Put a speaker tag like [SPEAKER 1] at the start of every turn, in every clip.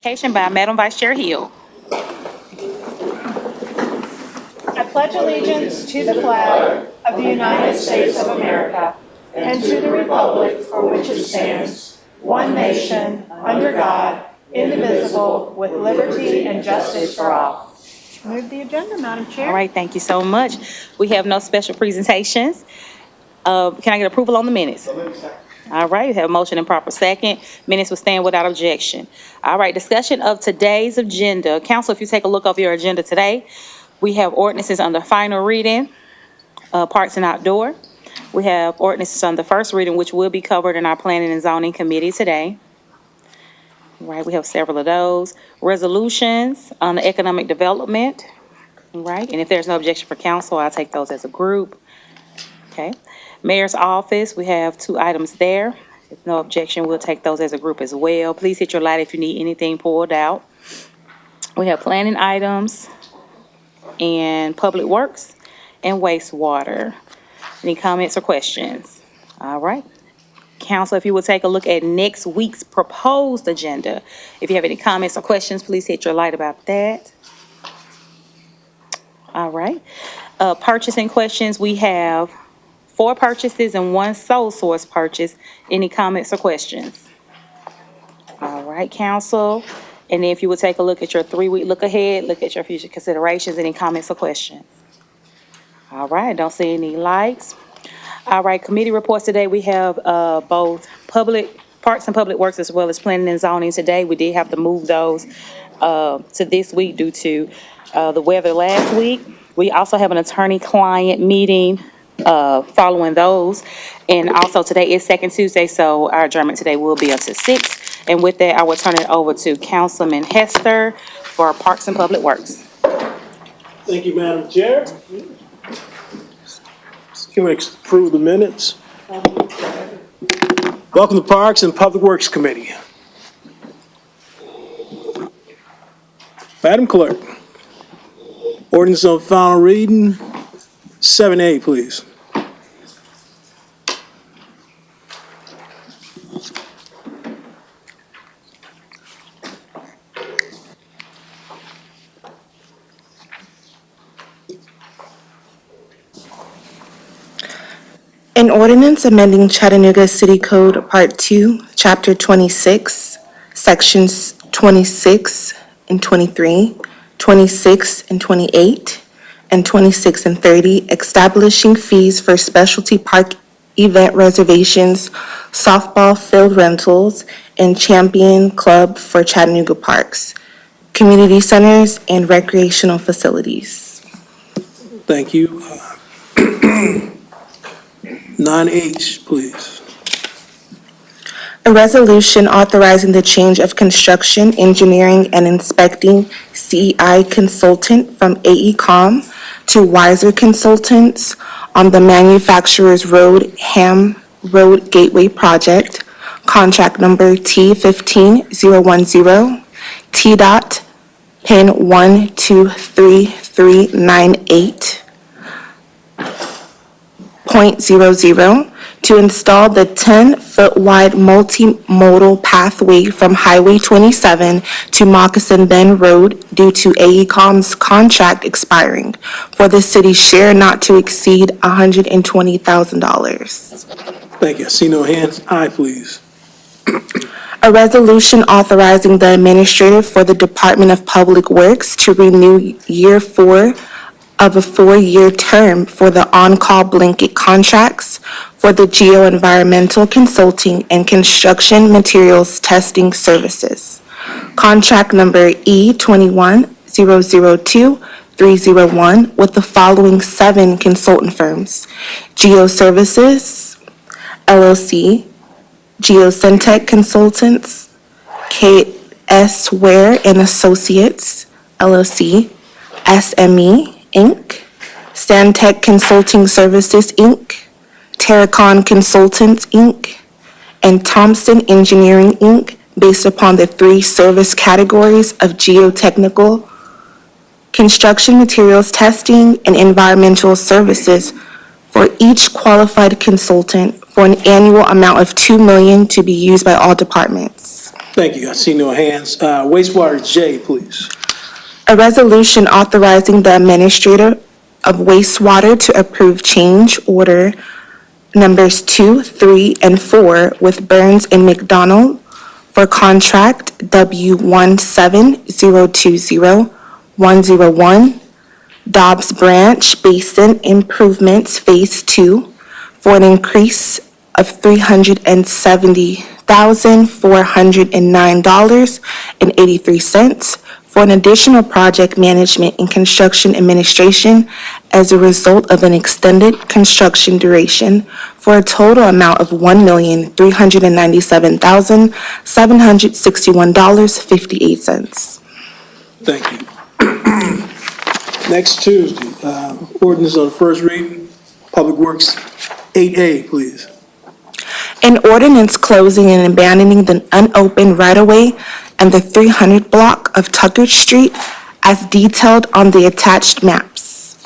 [SPEAKER 1] By Madam Vice Chair Hill.
[SPEAKER 2] I pledge allegiance to the flag of the United States of America and to the republic for which it stands, one nation, under God, indivisible, with liberty and justice for all. Move the agenda, Madam Chair.
[SPEAKER 1] All right, thank you so much. We have no special presentations. Can I get approval on the minutes? All right, we have a motion and proper second. Minutes will stand without objection. All right, discussion of today's agenda. Council, if you take a look over your agenda today, we have ordinances under final reading, parks and outdoor. We have ordinances on the first reading, which will be covered in our planning and zoning committee today. Right, we have several of those. Resolutions on the economic development, right? And if there's no objection for council, I'll take those as a group. Okay. Mayor's office, we have 2 items there. If no objection, we'll take those as a group as well. Please hit your light if you need anything pulled out. We have planning items and public works and wastewater. Any comments or questions? All right. Council, if you will take a look at next week's proposed agenda. If you have any comments or questions, please hit your light about that. All right. Purchasing questions, we have 4 purchases and 1 sole source purchase. Any comments or questions? All right, council. And then if you would take a look at your 3-week look ahead, look at your future considerations, any comments or questions? All right, don't see any lights. All right, committee reports today. We have both parks and public works as well as planning and zoning today. We did have to move those to this week due to the weather last week. We also have an attorney-client meeting following those. And also today is second Tuesday, so our adjournment today will be until 6. And with that, I will turn it over to Councilman Hester for Parks and Public Works.
[SPEAKER 3] Thank you, Madam Chair. Can we approve the minutes? Welcome to Parks and Public Works Committee. Madam Clerk, ordinance on final reading, 7A, please.
[SPEAKER 4] An ordinance amending Chattanooga City Code Part 2, Chapter 26, Sections 26 and 23, 26 and 28, and 26 and 30, establishing fees for specialty park event reservations, softball field rentals, and champion club for Chattanooga parks, community centers, and recreational facilities.
[SPEAKER 3] Thank you. 9H, please.
[SPEAKER 4] A resolution authorizing the change of construction, engineering, and inspecting CEI consultant from AECom to Wiser Consultants on the Manufacturers Road Ham Road Gateway Project, contract number T15010, T.PIN 12398.00, to install the 10-foot wide multimodal pathway from Highway 27 to Moccasin Bend Road due to AECom's contract expiring for the city's share not to exceed $120,000.
[SPEAKER 3] Thank you. I see no hands. Aye, please.
[SPEAKER 4] A resolution authorizing the administrator for the Department of Public Works to renew year 4 of a 4-year term for the on-call blanket contracts for the geoenvironmental consulting and construction materials testing services. Contract number E21002-301 with the following 7 consultant firms: Geoservices, LLC, Geosyntec Consultants, KS Ware and Associates, LLC, SME, Inc., Stantec Consulting Services, Inc., Terracon Consultants, Inc., and Thompson Engineering, Inc., based upon the 3 service categories of geotechnical, construction materials testing, and environmental services for each qualified consultant for an annual amount of $2 million to be used by all departments.
[SPEAKER 3] Thank you. I see no hands. Wastewater J, please.
[SPEAKER 4] A resolution authorizing the administrator of wastewater to approve change order numbers 2, 3, and 4 with Burns and McDonald for contract W17020-101 Dobbs Branch Basin Improvements Phase 2 for an increase of $370,409.83 for an additional project management and construction administration as a result of an extended construction duration for a total amount of $1,397,761.58.
[SPEAKER 3] Thank you. Next Tuesday, ordinance on first reading, Public Works 8A, please.
[SPEAKER 4] An ordinance closing and abandoning the unopened right-of-way and the 300 block of Tucker Street as detailed on the attached maps.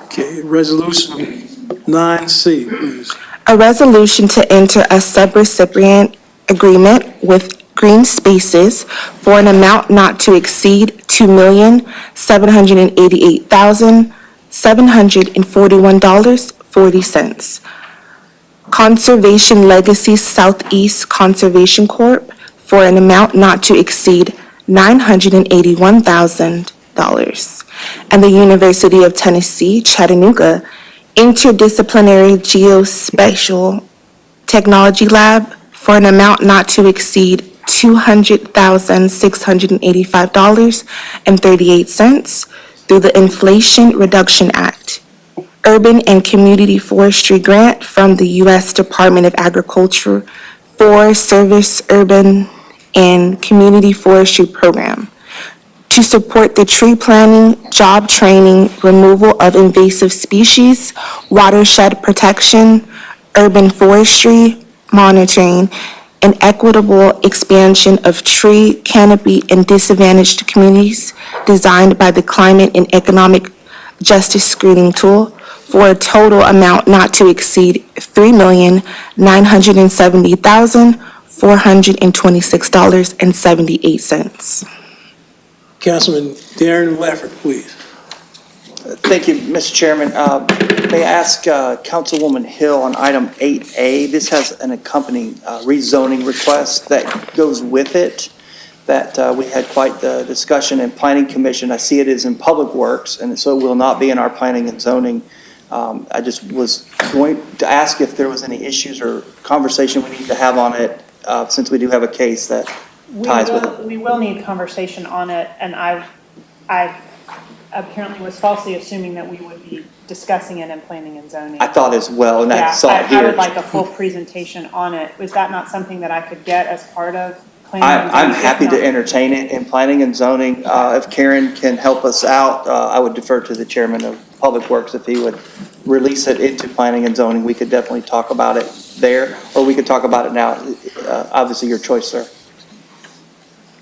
[SPEAKER 3] Okay, resolution 9C, please.
[SPEAKER 4] A resolution to enter a subrecipient agreement with Green Spaces for an amount not to exceed $2,788,741.40. Conservation Legacy Southeast Conservation Corp. for an amount not to exceed $981,000. And the University of Tennessee, Chattanooga Interdisciplinary Geospatial Technology Lab for an amount not to exceed $200,685.38 through the Inflation Reduction Act. Urban and Community Forestry Grant from the U.S. Department of Agriculture for Service Urban and Community Forestry Program to support the tree planting, job training, removal of invasive species, watershed protection, urban forestry monitoring, and equitable expansion of tree canopy in disadvantaged communities designed by the Climate and Economic Justice Screening Tool for a total amount not to exceed $3,970,426.78.
[SPEAKER 3] Councilman Darren Leffert, please.
[SPEAKER 5] Thank you, Mr. Chairman. May I ask Councilwoman Hill on item 8A, this has an accompanying rezoning request that goes with it, that we had quite the discussion in Planning Commission. I see it is in Public Works, and so it will not be in our Planning and Zoning. I just was going to ask if there was any issues or conversation we need to have on it, since we do have a case that ties with it.
[SPEAKER 2] We will need conversation on it, and I apparently was falsely assuming that we would be discussing it in planning and zoning.
[SPEAKER 5] I thought as well, and I saw it here.
[SPEAKER 2] I would like a full presentation on it. Was that not something that I could get as part of planning and zoning?
[SPEAKER 5] I'm happy to entertain it in planning and zoning. If Karen can help us out, I would defer to the chairman of Public Works if he would release it into planning and zoning. We could definitely talk about it there, or we could talk about it now. Obviously, your choice, sir.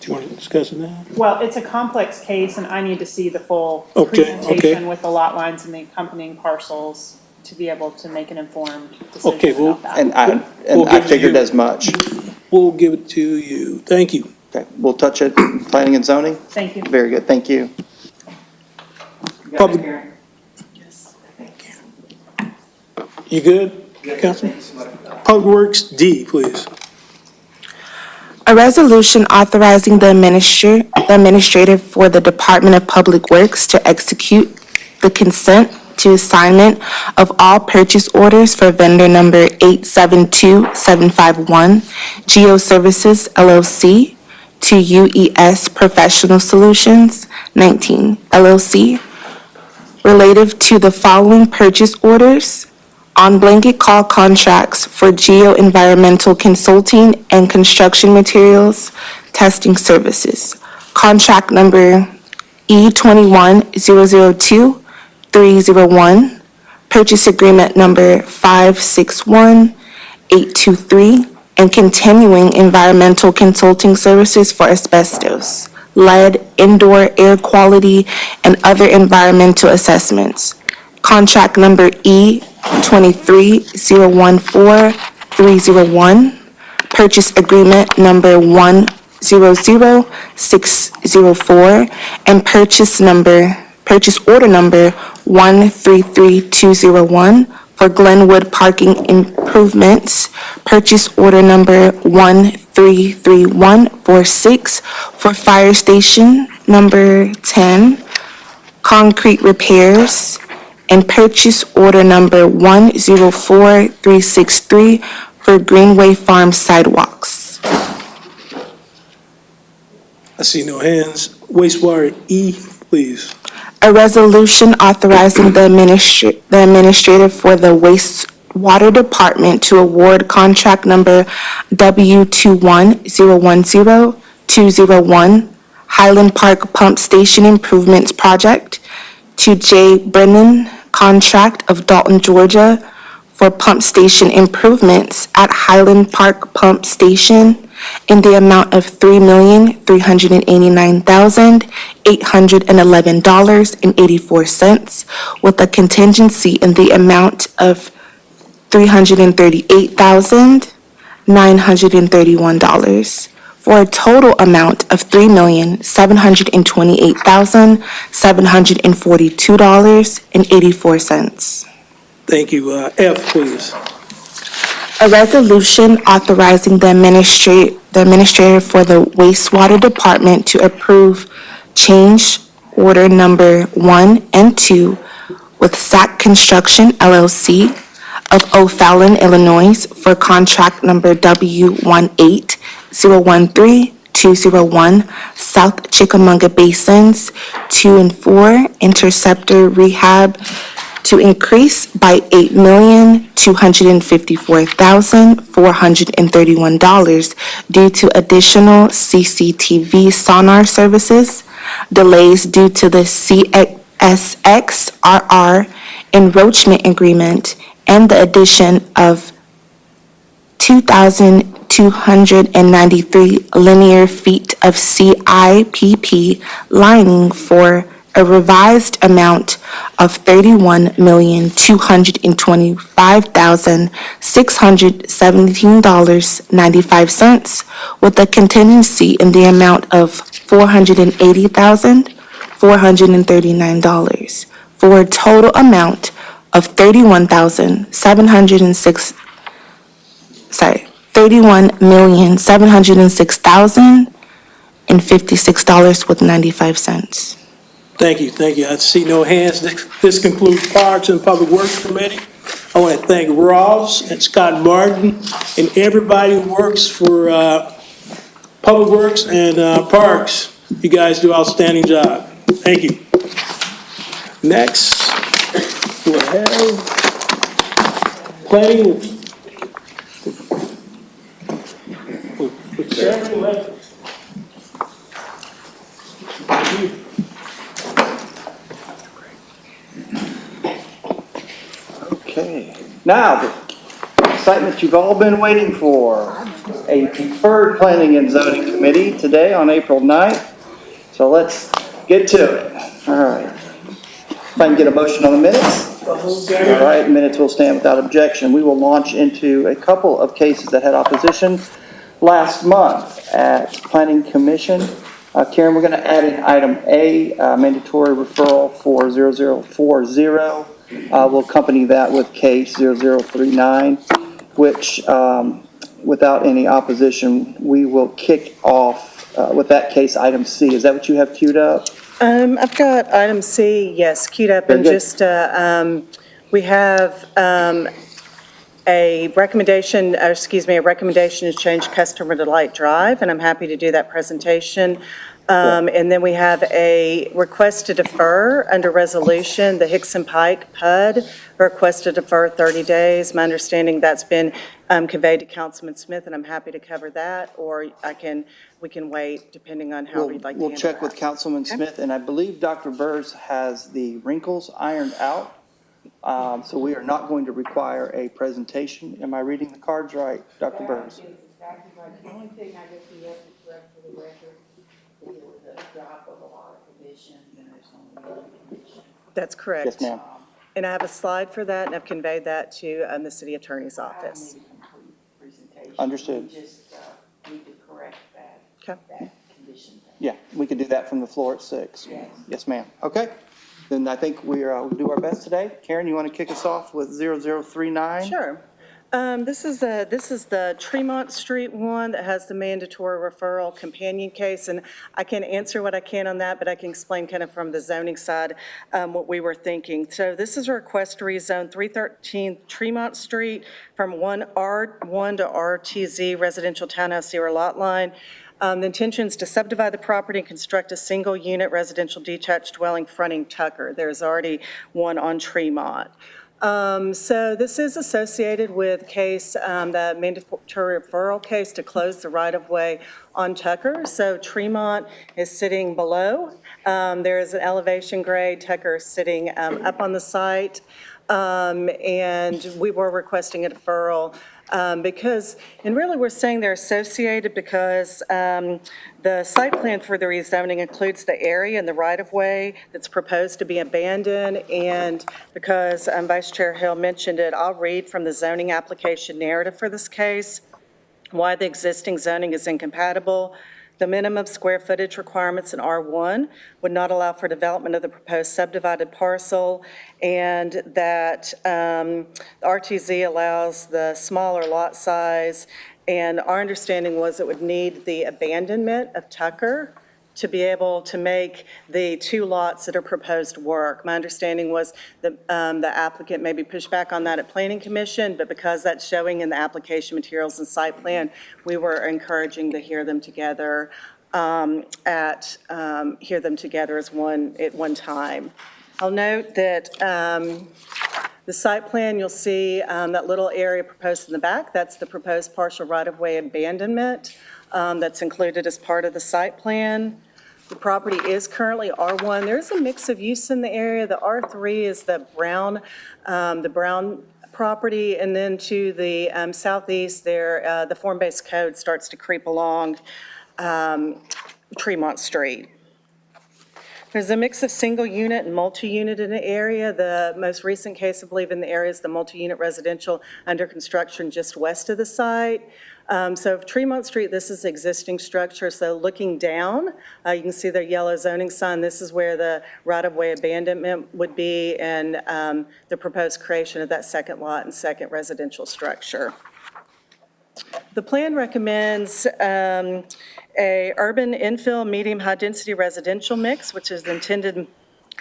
[SPEAKER 3] Do you want to discuss it now?
[SPEAKER 2] Well, it's a complex case, and I need to see the full
[SPEAKER 3] Okay.
[SPEAKER 2] presentation with the lot lines and the accompanying parcels to be able to make an informed
[SPEAKER 3] Okay,
[SPEAKER 2] decision
[SPEAKER 3] well,
[SPEAKER 2] about that.
[SPEAKER 5] And
[SPEAKER 3] We'll
[SPEAKER 5] I
[SPEAKER 3] give it to
[SPEAKER 5] figured
[SPEAKER 3] you.
[SPEAKER 5] as much.
[SPEAKER 3] We'll give it to you. Thank you.
[SPEAKER 5] Okay, we'll touch it, planning and zoning?
[SPEAKER 2] Thank you.
[SPEAKER 5] Very good, thank you.
[SPEAKER 3] Public. You good, Councilman? Public Works D, please.
[SPEAKER 4] A resolution authorizing the administrator for the Department of Public Works to execute the consent to assignment of all purchase orders for vendor number 872751, Geo Services LLC, to UES Professional Solutions 19 LLC, relative to the following purchase orders: on blanket call contracts for geo-environmental consulting and construction materials testing services. Contract number E21002-301, purchase agreement number 561823, and continuing environmental consulting services for asbestos, lead, indoor air quality, and other environmental assessments. Contract number E23014-301, purchase agreement number 100604 and purchase order number 133201 for Glenwood Parking Improvements, purchase order number 133146 for Fire Station number 10, concrete repairs, and purchase order number 104363 for Greenway Farm sidewalks.
[SPEAKER 3] I see no hands. Wastewater E, please.
[SPEAKER 4] A resolution authorizing the administrator for the wastewater department to award contract number W21010-201 Highland Park Pump Station Improvements Project to J. Brennan, contract of Dalton, Georgia, for pump station improvements at Highland Park Pump Station in the amount of $3,389,811.84, with a contingency in the amount of $338,931, for a total amount of $3,728,742.84.
[SPEAKER 3] Thank you. F, please.
[SPEAKER 4] A resolution authorizing the administrator for the wastewater department to approve change order number 1 and 2 with SAC Construction LLC of O'Fallon, Illinois, for contract number W18013-201 South Chickamauga Basins 2 and 4 Interceptor Rehab to increase by $8,254,431 due to additional CCTV sonar services, delays due to the CSXRR enroachment agreement, and the addition of 2,293 linear feet of CIPP lining for a revised amount of $31,225,617.95, with a contingency in the amount of $480,439, for a total amount of $31,706,056.95.
[SPEAKER 3] Thank you. I see no hands. This concludes Parks and Public Works Committee. I want to thank Ross and Scott Martin and everybody who works for Public Works and Parks. You guys do an outstanding job. Thank you. Next, we'll have planning. with Chairman Lefferts.
[SPEAKER 5] Okay, now the excitement you've all been waiting for. A deferred planning and zoning committee today on April 9th. So let's get to it. All right. If I can get a motion on the minutes. All right, minutes will stand without objection. We will launch into a couple of cases that had opposition last month at Planning Commission. Karen, we're going to add in item A, mandatory referral for 0040. We'll accompany that with case 0039, which without any opposition, we will kick off with that case, item C. Is that what you have queued up?
[SPEAKER 2] I've got item C, yes, queued up, and just, we have a recommendation to change customer to light drive, and I'm happy to do that presentation. And then we have a request to defer under resolution, the Hickson Pike PUD, request to defer 30 days. My understanding that's been conveyed to Councilman Smith, and I'm happy to cover that, or we can wait depending on how we'd like to handle that.
[SPEAKER 5] We'll check with Councilman Smith, and I believe Dr. Burrs has the wrinkles ironed out. So we are not going to require a presentation. Am I reading the cards right, Dr. Burrs?
[SPEAKER 6] Exactly right. The only thing I guess we have to correct for the record is the drop of a lot of commission, and there's only one commission.
[SPEAKER 2] That's correct.
[SPEAKER 5] Yes, ma'am.
[SPEAKER 2] And I have a slide for that, and I've conveyed that to the city attorney's office.
[SPEAKER 6] I need a complete presentation
[SPEAKER 5] Understood.
[SPEAKER 6] We just, need to correct that,
[SPEAKER 5] Okay.
[SPEAKER 6] that condition thing.
[SPEAKER 5] Yeah, we can do that from the floor at 6.
[SPEAKER 6] Yes.
[SPEAKER 5] Yes, ma'am. Okay. Then I think we'll do our best today. Karen, you want to kick us off with 0039?
[SPEAKER 2] Sure. This is the Tremont Street one that has the mandatory referral companion case, and I can answer what I can on that, but I can explain kind of from the zoning side what we were thinking. So this is a request to rezone 313 Tremont Street from R1 to RTZ residential townhouse zero lot line. The intention is to subdivide the property and construct a single-unit residential detached dwelling fronting Tucker. There's already one on Tremont. So this is associated with case, the mandatory referral case to close the right-of-way on Tucker. So Tremont is sitting below. There is an elevation grade. Tucker is sitting up on the site. And we were requesting a deferral because, and really we're saying they're associated because the site plan for the rezoning includes the area and the right-of-way that's proposed to be abandoned. And because Vice Chair Hill mentioned it, I'll read from the zoning application narrative for this case why the existing zoning is incompatible. The minimum square footage requirements in R1 would not allow for development of the proposed subdivided parcel, and that RTZ allows the smaller lot size. And our understanding was it would need the abandonment of Tucker to be able to make the two lots that are proposed work. My understanding was that the applicant maybe pushed back on that at Planning Commission, but because that's showing in the application materials and site plan, we were encouraging to hear them together as one at one time. I'll note that the site plan, you'll see that little area proposed in the back, that's the proposed partial right-of-way abandonment that's included as part of the site plan. The property is currently R1. There's a mix of use in the area. The R3 is the brown property, and then to the southeast there, the form-based code starts to creep along Tremont Street. There's a mix of single unit and multi-unit in the area. The most recent case, I believe, in the area is the multi-unit residential under construction just west of the site. So Tremont Street, this is existing structure. So looking down, you can see the yellow zoning sign. This is where the right-of-way abandonment would be, and the proposed creation of that second lot and second residential structure. The plan recommends a urban infill medium high density residential mix, which is intended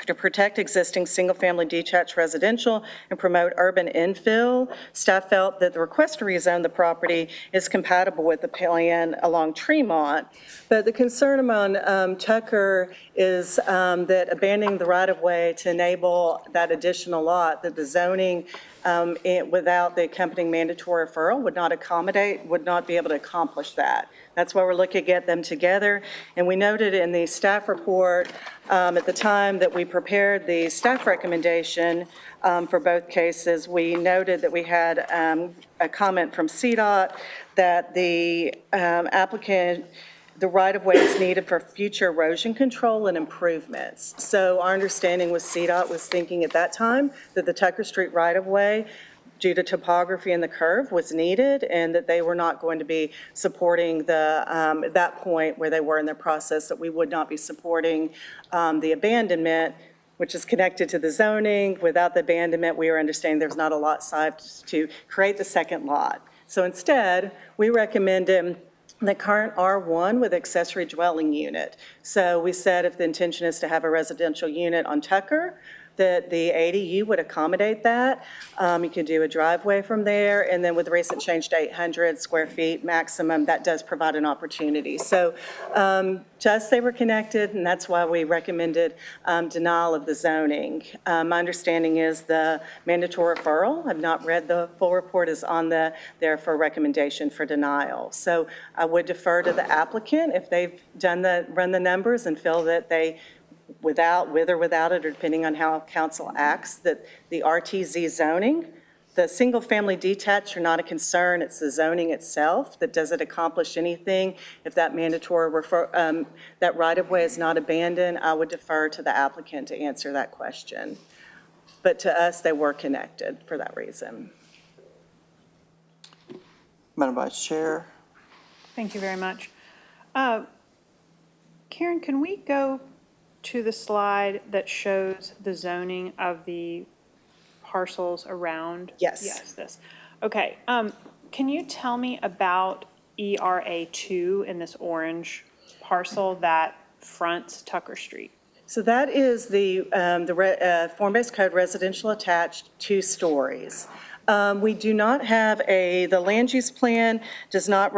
[SPEAKER 2] to protect existing single-family detached residential and promote urban infill. Staff felt that the request to rezone the property is compatible with the plan along Tremont, but the concern among Tucker is that abandoning the right-of-way to enable that additional lot, that the zoning without the accompanying mandatory referral would not be able to accomplish that. That's why we're looking to get them together. And we noted in the staff report at the time that we prepared the staff recommendation for both cases, we noted that we had a comment from CDOT that the applicant, the right-of-way is needed for future erosion control and improvements. So our understanding was CDOT was thinking at that time that the Tucker Street right-of-way, due to topography and the curve, was needed, and that they were not going to be supporting the, at that point where they were in their process, that we would not be supporting the abandonment, which is connected to the zoning. Without the abandonment, we are understanding there's not a lot size to create the second lot. So instead, we recommended the current R1 with accessory dwelling unit. So we said if the intention is to have a residential unit on Tucker, that the ADU would accommodate that. You can do a driveway from there, and then with the recent change to 800 square feet maximum, that does provide an opportunity. So to us, they were connected, and that's why we recommended denial of the zoning. My understanding is the mandatory referral, I've not read the full report, is on there for recommendation for denial. So I would defer to the applicant if they've run the numbers and feel that they, with or without it, or depending on how council acts, that the RTZ zoning, the single-family detached are not a concern. It's the zoning itself that does it accomplish anything. If that mandatory that right-of-way is not abandoned, I would defer to the applicant to answer that question. But to us, they were connected for that reason.
[SPEAKER 5] Madam Vice Chair.
[SPEAKER 2] Thank you very much. Karen, can we go to the slide that shows the zoning of the parcels around?
[SPEAKER 7] Yes.
[SPEAKER 2] Yes, this. Okay, can you tell me about ERA2 in this orange parcel that fronts Tucker Street?
[SPEAKER 7] So that is the form-based code residential attached, 2 stories. We do not have the land use plan does not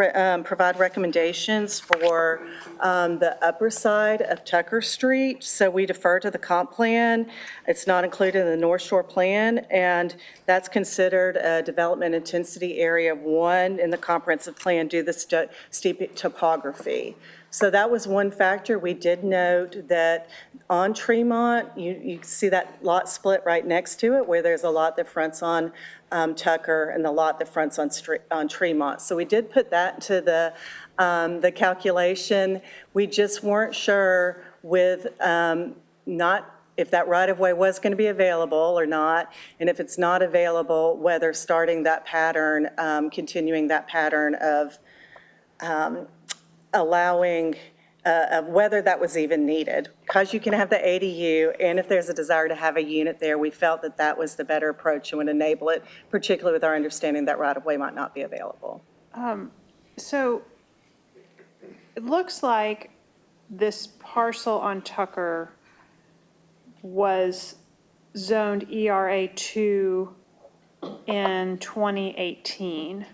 [SPEAKER 7] provide recommendations for the upper side of Tucker Street, so we defer to the comp plan. It's not included in the North Shore plan, and that's considered a development intensity area of 1 in the comprehensive plan due to the steep topography. So that was one factor. We did note that on Tremont, you see that lot split right next to it, where there's a lot that fronts on Tucker and the lot that fronts on Tremont. So we did put that into the calculation. We just weren't sure with not if that right-of-way was going to be available or not, and if it's not available, whether starting that pattern, continuing that pattern of allowing, whether that was even needed. Because you can have the ADU, and if there's a desire to have a unit there, we felt that that was the better approach and would enable it, particularly with our understanding that right-of-way might not be available.
[SPEAKER 2] So it looks like this parcel on Tucker was zoned ERA2 in 2018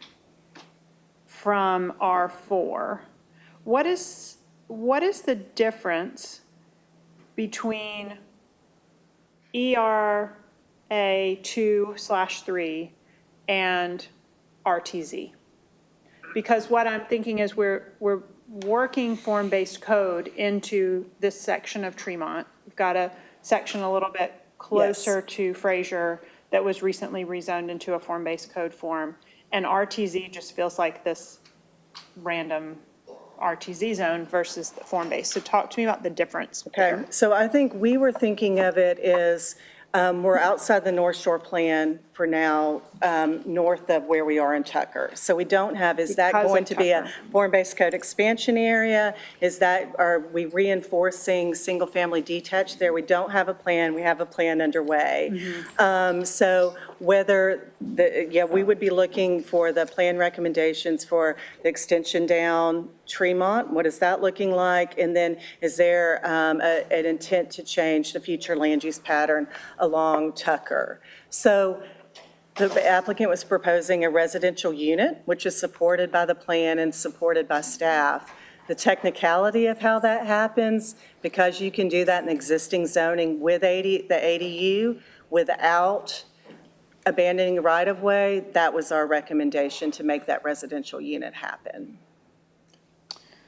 [SPEAKER 2] from R4. What is the difference between ERA2/3 and RTZ? Because what I'm thinking is we're working form-based code into this section of Tremont. We've got a section a little bit closer to Fraser that was recently rezoned into a form-based code form. And RTZ just feels like this random RTZ zone versus the form-based. So talk to me about the difference there.
[SPEAKER 7] Okay, so I think we were thinking of it as we're outside the North Shore plan for now, north of where we are in Tucker. So we don't have, is that
[SPEAKER 2] Because of
[SPEAKER 7] going to be a
[SPEAKER 2] Tucker.
[SPEAKER 7] form-based code expansion area? Are we reinforcing single-family detached there? We don't have a plan, we have a plan underway. So whether, we would be looking for the plan recommendations for the extension down Tremont. What is that looking like? And then is there an intent to change the future land use pattern along Tucker? So the applicant was proposing a residential unit, which is supported by the plan and supported by staff. The technicality of how that happens, because you can do that in existing zoning with the ADU without abandoning right-of-way, that was our recommendation to make that residential unit happen.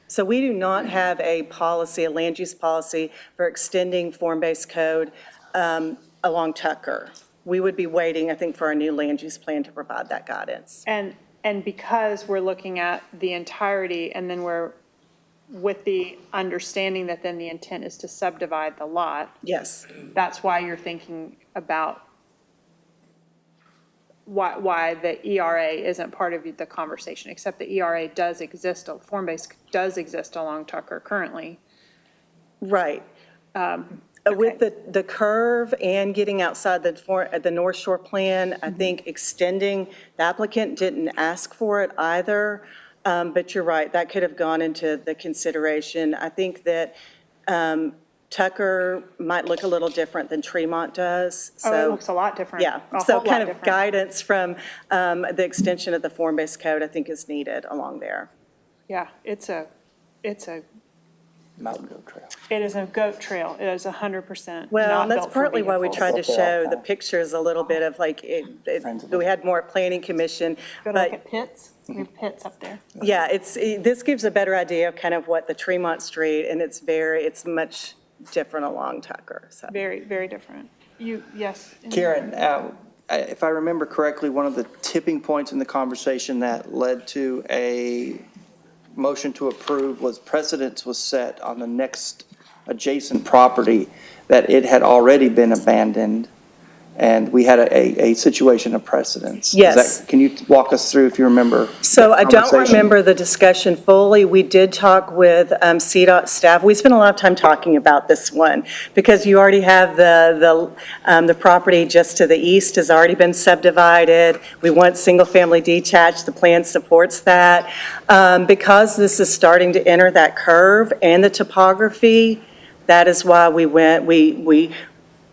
[SPEAKER 7] So we do not have a policy, a land use policy for extending form-based code along Tucker. We would be waiting, I think, for our new land use plan to provide that guidance.
[SPEAKER 2] And because we're looking at the entirety and then we're with the understanding that then the intent is to subdivide the lot,
[SPEAKER 7] Yes.
[SPEAKER 2] that's why you're thinking about why the ERA isn't part of the conversation, except the ERA does exist, form-based does exist along Tucker currently.
[SPEAKER 7] Right. With the curve and getting outside the North Shore plan, I think extending, the applicant didn't ask for it either, but you're right, that could have gone into the consideration. I think that Tucker might look a little different than Tremont does.
[SPEAKER 2] Oh, it
[SPEAKER 7] So,
[SPEAKER 2] looks a lot different.
[SPEAKER 7] yeah,
[SPEAKER 2] A
[SPEAKER 7] so
[SPEAKER 2] whole lot
[SPEAKER 7] kind of
[SPEAKER 2] different.
[SPEAKER 7] guidance from the extension of the form-based code, I think, is needed along there.
[SPEAKER 2] Yeah, it's a
[SPEAKER 5] Mountain Goat Trail.
[SPEAKER 2] it is a goat trail. It is 100%
[SPEAKER 7] Well,
[SPEAKER 2] not
[SPEAKER 7] and that's
[SPEAKER 2] built for
[SPEAKER 7] partly why we
[SPEAKER 2] vehicles.
[SPEAKER 7] tried to
[SPEAKER 5] Up there all
[SPEAKER 7] show
[SPEAKER 5] the
[SPEAKER 7] the
[SPEAKER 5] time.
[SPEAKER 7] pictures a little bit of like, we had more planning commission.
[SPEAKER 2] Go to look
[SPEAKER 7] But
[SPEAKER 2] at pits. We have pits up there.
[SPEAKER 7] yeah, this gives a better idea of kind of what the Tremont Street, and it's much different along Tucker, so.
[SPEAKER 2] Very, very different. Yes.
[SPEAKER 5] Karen, if I remember correctly, one of the tipping points in the conversation that led to a motion to approve was precedence was set on the next adjacent property that it had already been abandoned and we had a situation of precedence. Is
[SPEAKER 7] Yes.
[SPEAKER 5] Can you walk us through, if you remember?
[SPEAKER 7] So I
[SPEAKER 5] that
[SPEAKER 7] don't
[SPEAKER 5] conversation?
[SPEAKER 7] remember the discussion fully. We did talk with CDOT staff. We spent a lot of time talking about this one because you already have the property just to the east has already been subdivided. We want single-family detached. The plan supports that. Because this is starting to enter that curve and the topography, that is why we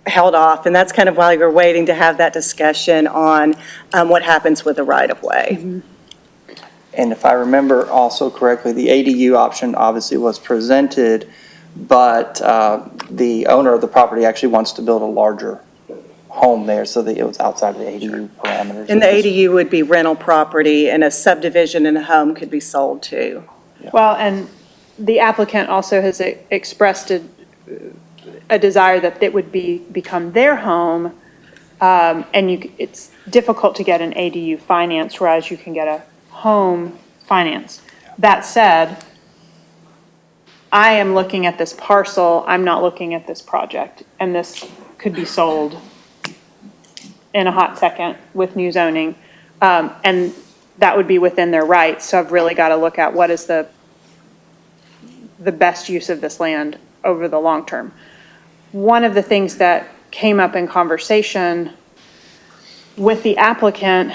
[SPEAKER 7] held off, and that's kind of why we're waiting to have that discussion on what happens with the right-of-way.
[SPEAKER 5] And if I remember also correctly, the ADU option obviously was presented, but the owner of the property actually wants to build a larger home there, so that it was outside of the ADU parameters.
[SPEAKER 7] And the ADU would be rental property, and a subdivision and a home could be sold too.
[SPEAKER 2] Well, and the applicant also has expressed a desire that it would become their home, and it's difficult to get an ADU finance, whereas you can get a home finance. That said, I am looking at this parcel, I'm not looking at this project, and this could be sold in a hot second with new zoning, and that would be within their rights, so I've really got to look at what is the best use of this land over the long term. One of the things that came up in conversation with the applicant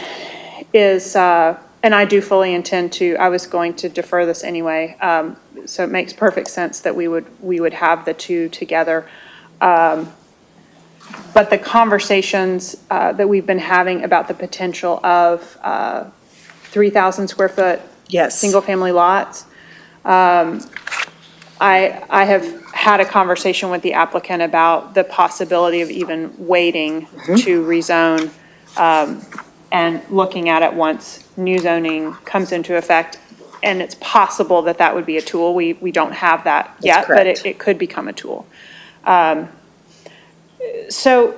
[SPEAKER 2] is, and I do fully intend to, I was going to defer this anyway, so it makes perfect sense that we would have the two together. But the conversations that we've been having about the potential of 3,000 square foot
[SPEAKER 7] Yes.
[SPEAKER 2] single-family lots, I have had a conversation with the applicant about the possibility of even waiting to rezone and looking at it once new zoning comes into effect. And it's possible that that would be a tool. We don't have that yet, but
[SPEAKER 7] correct.
[SPEAKER 2] it could become a tool. So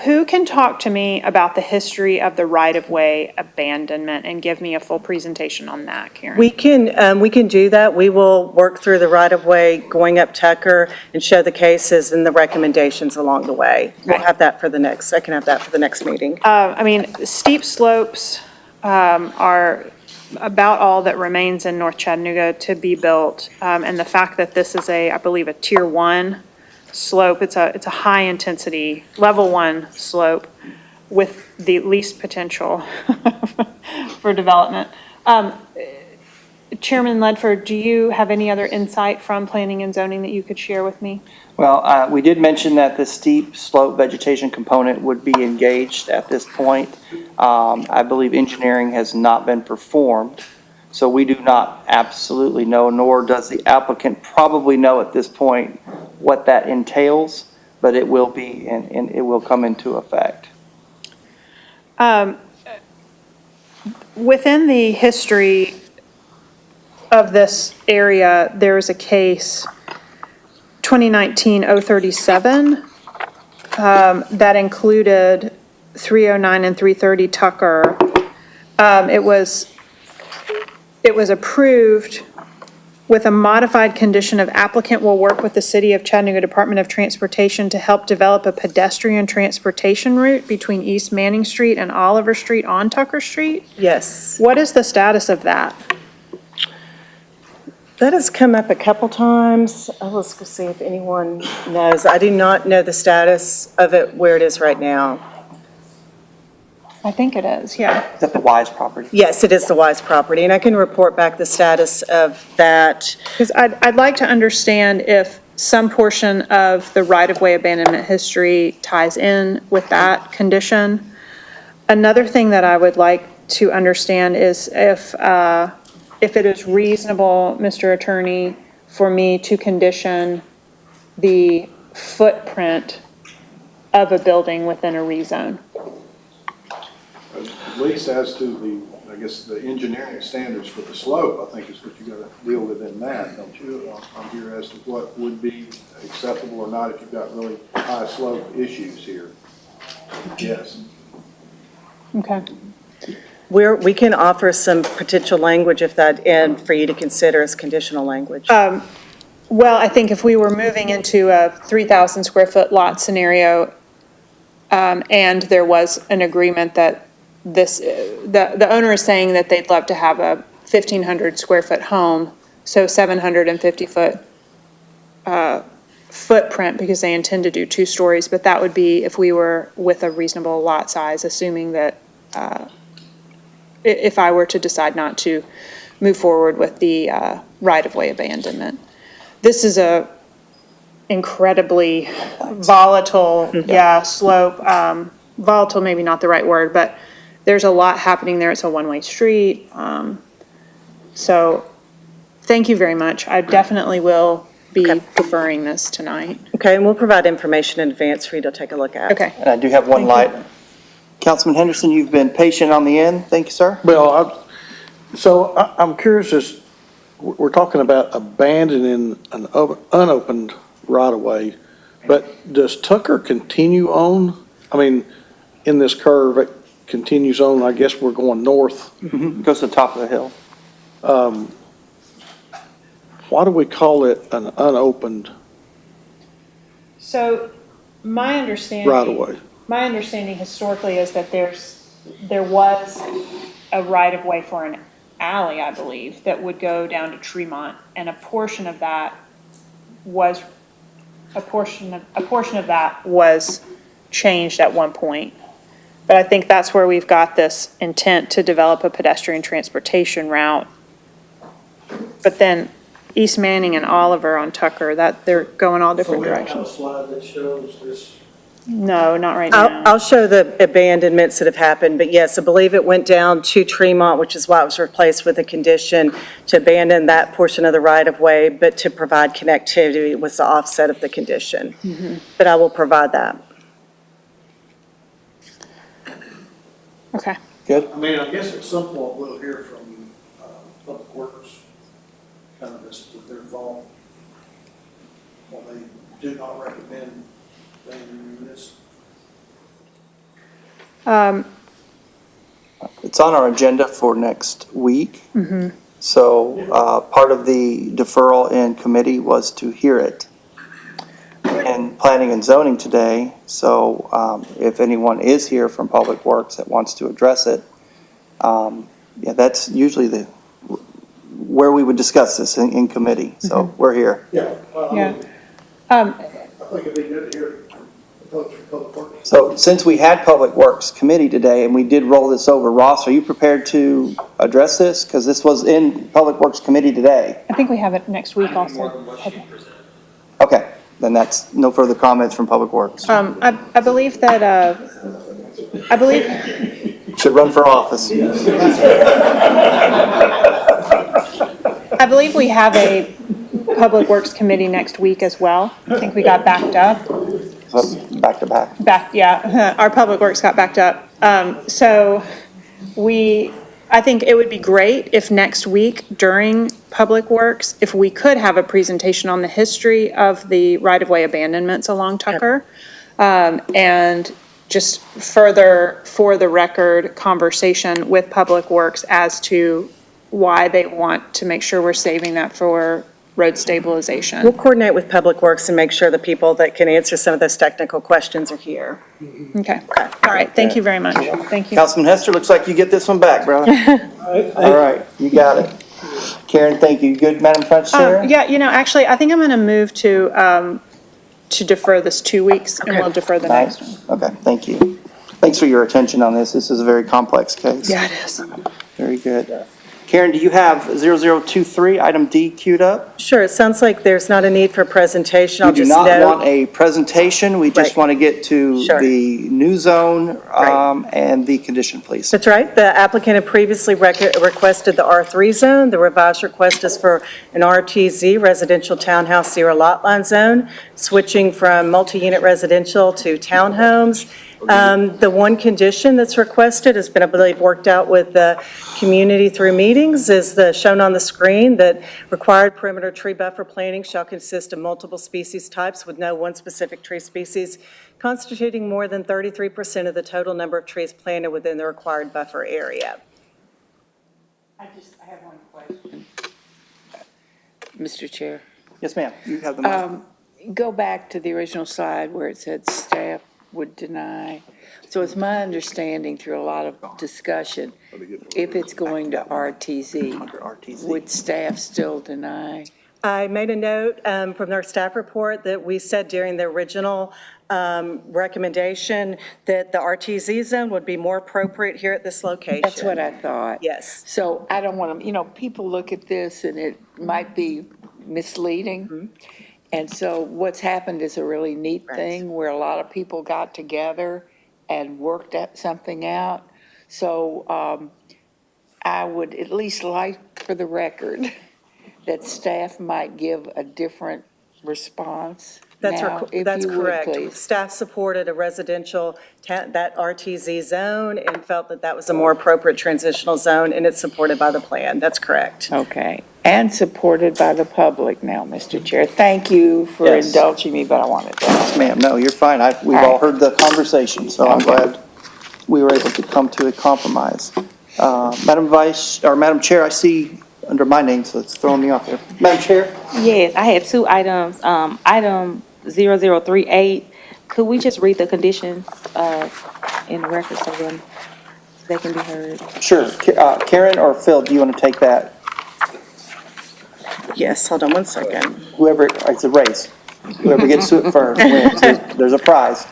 [SPEAKER 2] who can talk to me about the history of the right-of-way abandonment and give me a full presentation on that, Karen?
[SPEAKER 7] We can do that. We will work through the right-of-way going up Tucker and show the cases and the recommendations along the way. We'll have that for I can have that for the next meeting.
[SPEAKER 2] I mean, steep slopes are about all that remains in North Chattanooga to be built. And the fact that this is I believe, a tier 1 slope, it's a high intensity, level 1 slope with the least potential for development. Chairman Ledford, do you have any other insight from planning and zoning that you could share with me?
[SPEAKER 5] Well, we did mention that the steep slope vegetation component would be engaged at this point. I believe engineering has not been performed, so we do not absolutely know, nor does the applicant probably know at this point what that entails, but it will be, and it will come into effect.
[SPEAKER 2] Within the history of this area, there is a case, 2019-037, that included 309 and 330 Tucker. It was approved with a modified condition of applicant will work with the City of Chattanooga Department of Transportation to help develop a pedestrian transportation route between East Manning Street and Oliver Street on Tucker Street.
[SPEAKER 7] Yes.
[SPEAKER 2] What is the status of that?
[SPEAKER 7] That has come up a couple times. Let's go see if anyone knows. I do not know the status of it, where it is right now.
[SPEAKER 2] I think it is, yeah.
[SPEAKER 5] Is that the Wise property?
[SPEAKER 7] Yes, it is the Wise property, and I can report back the status of that.
[SPEAKER 2] Because I'd like to understand if some portion of the right-of-way abandonment history ties in with that condition. Another thing that I would like to understand is if it is reasonable, Mr. Attorney, for me to condition the footprint of a building within a rezone.
[SPEAKER 8] At least as to the, I guess, the engineering standards for the slope, I think is what you gotta deal with in that, don't you? I'm here as to what would be acceptable or not if you've got really high slope issues here. Yes.
[SPEAKER 2] Okay.
[SPEAKER 7] We can offer some potential language if that, and for you to consider as conditional language.
[SPEAKER 2] Well, I think if we were moving into a 3,000 square foot lot scenario, And there was an agreement that the owner is saying that they'd love to have a 1,500 square foot home, so 750 foot footprint, because they intend to do 2 stories, but that would be if we were with a reasonable lot size, assuming that if I were to decide not to move forward with the right-of-way abandonment. This is a incredibly volatile, slope, volatile, maybe not the right word, but there's a lot happening there. It's a one-way street. So thank you very much. I definitely will be preferring this tonight.
[SPEAKER 7] Okay, and we'll provide information in advance for you to take a look at.
[SPEAKER 2] Okay.
[SPEAKER 5] And I do have one light. Councilman Henderson, you've been patient on the end. Thank you, sir.
[SPEAKER 9] Well, I'm curious, we're talking about abandoning an unopened right-of-way, but does Tucker continue on? I mean, in this curve, it continues on, I guess we're going north.
[SPEAKER 5] Goes to the top of the hill.
[SPEAKER 9] Why do we call it an unopened
[SPEAKER 2] So my understanding.
[SPEAKER 9] right-of-way?
[SPEAKER 2] My understanding historically is that there was a right-of-way for an alley, I believe, that would go down to Tremont, and a portion of that was changed at one point. But I think that's where we've got this intent to develop a pedestrian transportation route. But then East Manning and Oliver on Tucker, that they're going all different directions.
[SPEAKER 9] Slide that shows this.
[SPEAKER 2] No, not right now.
[SPEAKER 7] I'll show the abandonments that have happened, but yes, I believe it went down to Tremont, which is why it was replaced with a condition to abandon that portion of the right-of-way, but to provide connectivity was the offset of the condition. But I will provide that.
[SPEAKER 2] Okay.
[SPEAKER 5] Good.
[SPEAKER 9] I mean, I guess at some point we'll hear from Public Works, kind of as to their thought. Well, they do not recommend abandoning this.
[SPEAKER 5] It's on our agenda for next week. So part of the deferral in committee was to hear it in planning and zoning today. So if anyone is here from Public Works that wants to address it, that's usually where we would discuss this in committee. So we're here.
[SPEAKER 9] Yeah.
[SPEAKER 2] Yeah.
[SPEAKER 9] I think it'd be good to hear folks from Public Works.
[SPEAKER 5] So since we had Public Works Committee today and we did roll this over, Ross, are you prepared to address this? Because this was in Public Works Committee today.
[SPEAKER 2] I think we have it next week also.
[SPEAKER 5] Okay, then that's no further comments from Public Works.
[SPEAKER 2] I believe that, I believe,
[SPEAKER 5] Should run for office.
[SPEAKER 2] I believe we have a Public Works Committee next week as well. I think we got backed up.
[SPEAKER 5] So back to back.
[SPEAKER 2] Our Public Works got backed up. So I think it would be great if next week during Public Works, if we could have a presentation on the history of the right-of-way abandonments along Tucker. And just further, for the record, conversation with Public Works as to why they want to make sure we're saving that for road stabilization.
[SPEAKER 7] We'll coordinate with Public Works and make sure the people that can answer some of those technical questions are here.
[SPEAKER 2] Okay, all right, thank you very much. Thank you.
[SPEAKER 5] Councilman Hester, looks like you get this one back, brother. All right, you got it. Karen, thank you. Good, Madam Vice Chair?
[SPEAKER 2] Yeah, actually, I think I'm going to move to defer this 2 weeks, and we'll defer the next one.
[SPEAKER 5] Okay, thank you. Thanks for your attention on this. This is a very complex case.
[SPEAKER 2] Yeah, it is.
[SPEAKER 5] Very good. Karen, do you have 0023, item D queued up?
[SPEAKER 7] Sure, it sounds like there's not a need for a presentation. I'll
[SPEAKER 5] We do
[SPEAKER 7] just
[SPEAKER 5] not
[SPEAKER 7] note.
[SPEAKER 5] want a presentation. We just
[SPEAKER 7] Right.
[SPEAKER 5] want to get to
[SPEAKER 7] Sure.
[SPEAKER 5] the new zone
[SPEAKER 7] Right.
[SPEAKER 5] and the condition, please.
[SPEAKER 7] That's right. The applicant had previously requested the R3 zone. The revised request is for an RTZ, residential townhouse zero lot line zone, switching from multi-unit residential to townhomes. The one condition that's requested has been, I believe, worked out with the community through meetings, is shown on the screen, that required perimeter tree buffer planting shall consist of multiple species types with no one specific tree species constituting more than 33% of the total number of trees planted within the required buffer area.
[SPEAKER 6] I have one question. Mr. Chair,
[SPEAKER 5] Yes, ma'am. You have the mic.
[SPEAKER 6] go back to the original slide where it said staff would deny. So it's my understanding through a lot of discussion, if it's going to RTZ,
[SPEAKER 5] Under RTZ.
[SPEAKER 6] would staff still deny?
[SPEAKER 7] I made a note from their staff report that we said during the original recommendation that the RTZ zone would be more appropriate here at this location.
[SPEAKER 6] That's what I thought.
[SPEAKER 7] Yes.
[SPEAKER 6] So I don't want to, people look at this and it might be misleading. And so what's happened is a really neat
[SPEAKER 7] Right.
[SPEAKER 6] thing where a lot of people got together and worked something out. So I would at least like for the record that staff might give a different response now, if
[SPEAKER 7] That's
[SPEAKER 6] you would,
[SPEAKER 7] correct.
[SPEAKER 6] please.
[SPEAKER 7] Staff supported a residential, that RTZ zone and felt that that was a more appropriate transitional zone, and it's supported by the plan. That's correct.
[SPEAKER 6] Okay, and supported by the public now, Mr. Chair. Thank you for
[SPEAKER 5] Yes.
[SPEAKER 6] indulging me, but I wanted to.
[SPEAKER 5] Yes, ma'am, no, you're fine. We've
[SPEAKER 6] All
[SPEAKER 5] all
[SPEAKER 6] right.
[SPEAKER 5] heard the conversation, so I'm glad we were able to come to a compromise. Madam Chair, I see under my name, so it's throwing me off here. Madam Chair?
[SPEAKER 1] Yes, I had two items. Item 0038, could we just read the conditions in the record so then they can be heard?
[SPEAKER 5] Sure. Karen or Phil, do you want to take that?
[SPEAKER 7] Yes, hold on one second.
[SPEAKER 5] Whoever, it's a race. Whoever gets to it first wins. There's a prize.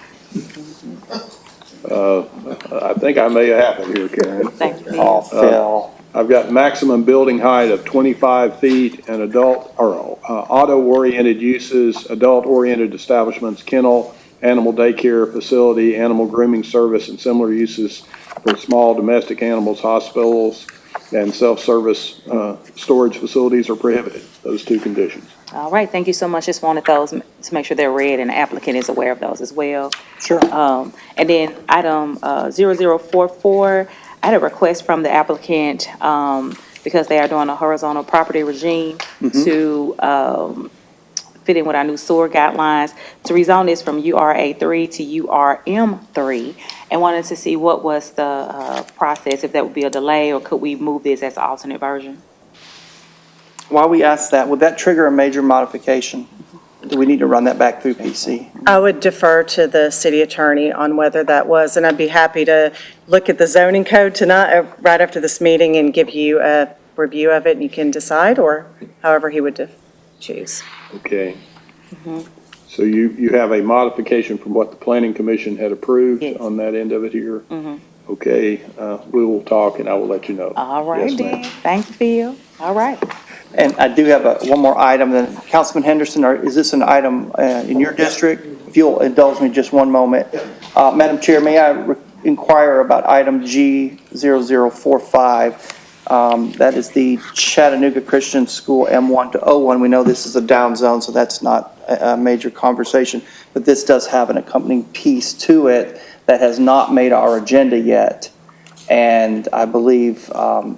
[SPEAKER 8] I think I may have it here, Karen.
[SPEAKER 1] Thank you.
[SPEAKER 5] Oh, Phil.
[SPEAKER 8] I've got maximum building height of 25 feet and auto-oriented uses, adult-oriented establishments, kennel, animal daycare facility, animal grooming service, and similar uses for small domestic animals, hospitals, and self-service storage facilities are prohibited. Those two conditions.
[SPEAKER 1] All right, thank you so much. Just wanted those to make sure they're read and the applicant is aware of those as well.
[SPEAKER 5] Sure.
[SPEAKER 1] And then item 0044, I had a request from the applicant because they are doing a horizontal property regime to fit in with our new sewer guidelines, to rezone this from URA3 to URM3, and wanted to see what was the process, if that would be a delay, or could we move this as an alternate version?
[SPEAKER 5] While we ask that, would that trigger a major modification? Do we need to run that back through PC?
[SPEAKER 7] I would defer to the city attorney on whether that was, and I'd be happy to look at the zoning code tonight, right after this meeting, and give you a review of it, and you can decide, or however he would choose.
[SPEAKER 8] Okay. So you have a modification from what the planning commission had approved
[SPEAKER 1] Yes.
[SPEAKER 8] on that end of it here? Okay, we will talk and I will let you know.
[SPEAKER 1] All right,
[SPEAKER 8] Yes,
[SPEAKER 1] then.
[SPEAKER 8] ma'am.
[SPEAKER 1] Thank you, Phil. All right.
[SPEAKER 5] And I do have one more item, then Councilman Henderson, is this an item in your district? If you'll indulge me just one moment. Madam Chair, may I inquire about item G0045? That is the Chattanooga Christian School M1 to O1. We know this is a down zone, so that's not a major conversation, but this does have an accompanying piece to it that has not made our agenda yet. And I believe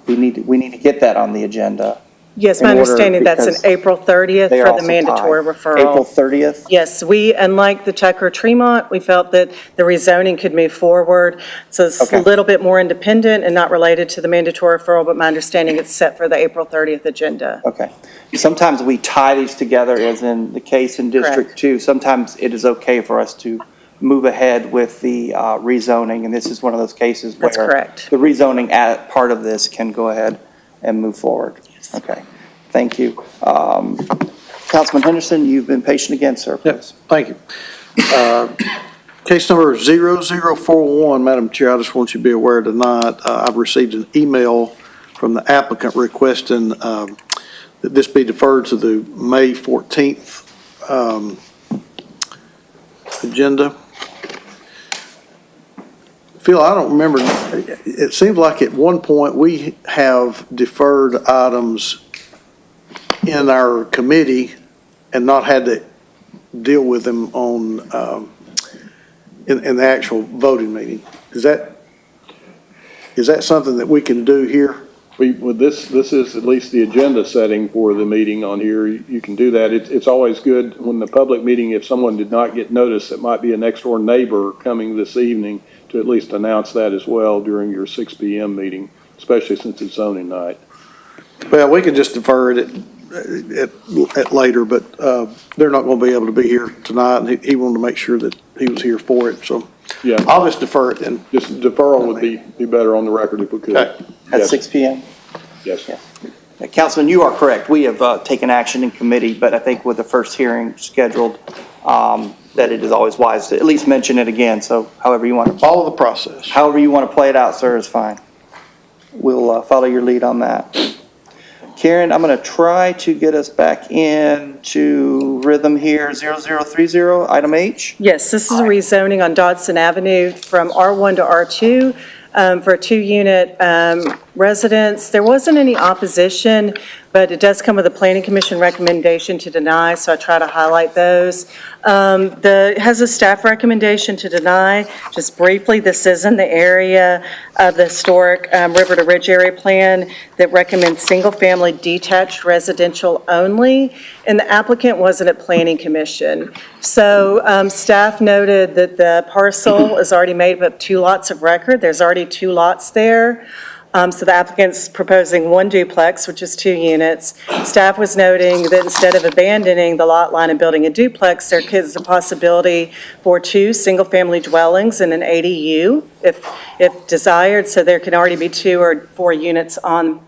[SPEAKER 5] we need to get that on the agenda.
[SPEAKER 7] Yes, my
[SPEAKER 5] in order,
[SPEAKER 7] understanding, that's an
[SPEAKER 5] because
[SPEAKER 7] April 30th
[SPEAKER 5] they are
[SPEAKER 7] for the
[SPEAKER 5] also
[SPEAKER 7] mandatory
[SPEAKER 5] tied.
[SPEAKER 7] referral.
[SPEAKER 5] April 30th?
[SPEAKER 7] Yes, unlike the Tucker Tremont, we felt that the rezoning could move forward. So it's
[SPEAKER 5] Okay.
[SPEAKER 7] a little bit more independent and not related to the mandatory referral, but my understanding it's set for the April 30th agenda.
[SPEAKER 5] Okay. Sometimes we tie these together, as in the case in District 2. Sometimes it is okay for us to move ahead with the rezoning, and this is one of those cases where
[SPEAKER 7] That's correct.
[SPEAKER 5] the rezoning part of this can go ahead and move forward. Okay, thank you. Councilman Henderson, you've been patient again, sir,
[SPEAKER 9] Yep,
[SPEAKER 5] please.
[SPEAKER 9] thank you. Case number 0041, Madam Chair, I just want you to be aware tonight, I've received an email from the applicant requesting that this be deferred to the May 14th agenda. Phil, I don't remember, it seems like at one point we have deferred items in our committee and not had to deal with them on, in the actual voting meeting. Is that something that we can do here?
[SPEAKER 8] This is at least the agenda setting for the meeting on here. You can do that. It's always good when the public meeting, if someone did not get notice, it might be a next door neighbor coming this evening, to at least announce that as well during your 6 p.m. meeting, especially since it's zoning night.
[SPEAKER 9] Well, we could just defer it at later, but they're not going to be able to be here tonight, and he wanted to make sure that he was here for it, so
[SPEAKER 8] Yeah.
[SPEAKER 9] I'll just defer it then.
[SPEAKER 8] Just deferral would be better on the record if we could.
[SPEAKER 5] At
[SPEAKER 8] Yes.
[SPEAKER 5] 6 PM?
[SPEAKER 8] Yes.
[SPEAKER 5] Councilman, you are correct. We have taken action in committee, but I think with the first hearing scheduled, that it is always wise to at least mention it again. So however you want to,
[SPEAKER 9] Follow the process.
[SPEAKER 5] however you want to play it out, sir, is fine. We'll follow your lead on that. Karen, I'm going to try to get us back into rhythm here. 0030, item H.
[SPEAKER 7] Yes, this is a rezoning on Dodson Avenue from R1 to R2 for a 2-unit residence. There wasn't any opposition, but it does come with a planning commission recommendation to deny, so I try to highlight those. It has a staff recommendation to deny. Just briefly, this is in the area of the historic River to Ridge area plan that recommends single-family detached residential only, and the applicant wasn't at planning commission. So staff noted that the parcel is already made up of 2 lots of record. There's already 2 lots there. So the applicant's proposing 1 duplex, which is 2 units. Staff was noting that instead of abandoning the lot line and building a duplex, there is a possibility for 2 single-family dwellings and an ADU if desired. So there can already be 2 or 4 units on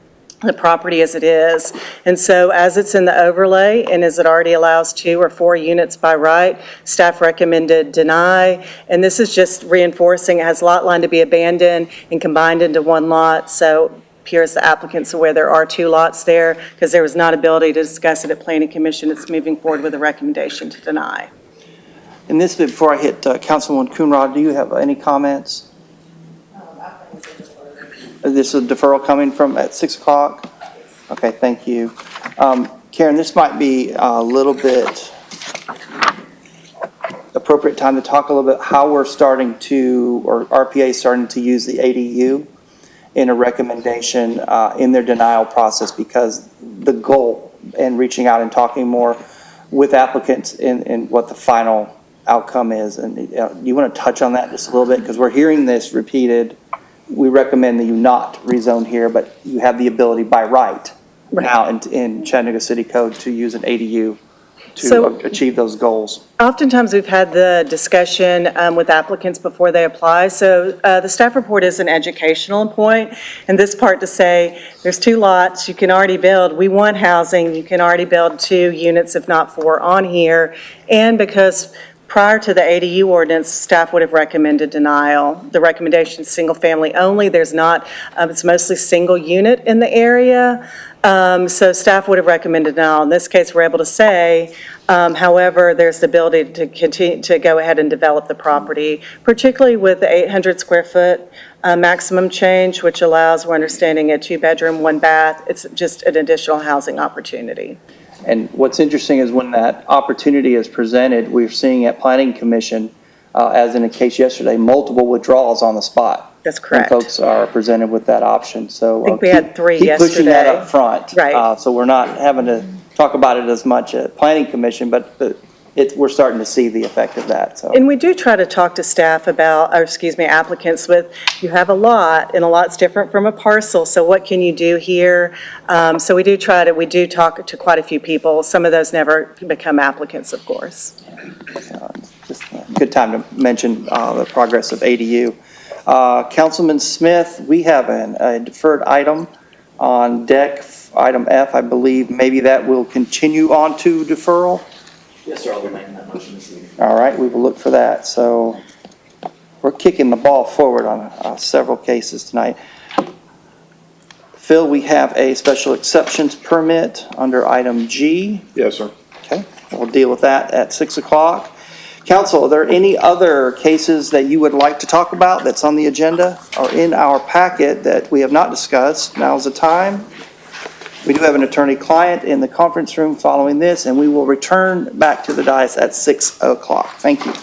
[SPEAKER 7] the property as it is. And so as it's in the overlay and as it already allows 2 or 4 units by right, staff recommended deny. And this is just reinforcing it has lot line to be abandoned and combined into 1 lot. So appears the applicant's aware there are 2 lots there because there was not ability to discuss it at planning commission. It's moving forward with a recommendation to deny.
[SPEAKER 5] And this, before I hit Councilwoman Coonrod, do you have any comments? This is a deferral coming from at 6 o'clock? Okay, thank you. Karen, this might be a little bit appropriate time to talk a little bit how we're starting to, or RPA is starting to use the ADU in a recommendation in their denial process, because the goal in reaching out and talking more with applicants in what the final outcome is. And you want to touch on that just a little bit? Because we're hearing this repeated. We recommend that you not rezone here, but you have the ability by right now in Chattanooga City Code to use an ADU to achieve those goals.
[SPEAKER 7] Oftentimes, we've had the discussion with applicants before they apply. So the staff report is an educational point, and this part to say, there's 2 lots, you can already build, we want housing, you can already build 2 units, if not 4, on here. And because prior to the ADU ordinance, staff would have recommended denial. The recommendation is single family only. There's not, it's mostly single unit in the area. So staff would have recommended denial. In this case, we're able to say, however, there's the ability to continue to go ahead and develop the property, particularly with the 800 square foot maximum change, which allows, we're understanding, a 2-bedroom, 1 bath. It's just an additional housing opportunity.
[SPEAKER 5] And what's interesting is when that opportunity is presented, we're seeing at Planning Commission, as in a case yesterday, multiple withdrawals on the spot.
[SPEAKER 7] That's correct.
[SPEAKER 5] When folks are presented with that option, so.
[SPEAKER 7] I think we had 3
[SPEAKER 5] keep pushing that
[SPEAKER 7] yesterday.
[SPEAKER 5] up front.
[SPEAKER 7] Right.
[SPEAKER 5] So we're not having to talk about it as much at Planning Commission, but we're starting to see the effect of that, so.
[SPEAKER 7] And we do try to talk to staff about, or excuse me, applicants with, you have a lot, and a lot's different from a parcel, so what can you do here? So we do talk to quite a few people. Some of those never become applicants, of course.
[SPEAKER 5] Just a good time to mention the progress of ADU. Councilman Smith, we have a deferred item on deck, item F, I believe. Maybe that will continue on to deferral?
[SPEAKER 10] Yes, sir, I'll be making that motion this evening.
[SPEAKER 5] All right, we will look for that. So we're kicking the ball forward on several cases tonight. Phil, we have a special exceptions permit under item G.
[SPEAKER 8] Yes, sir.
[SPEAKER 5] Okay, we'll deal with that at 6 o'clock. Council, are there any other cases that you would like to talk about that's on the agenda or in our packet that we have not discussed? Now's the time. We do have an attorney-client in the conference room following this, and we will return back to the dais at 6 o'clock. Thank you.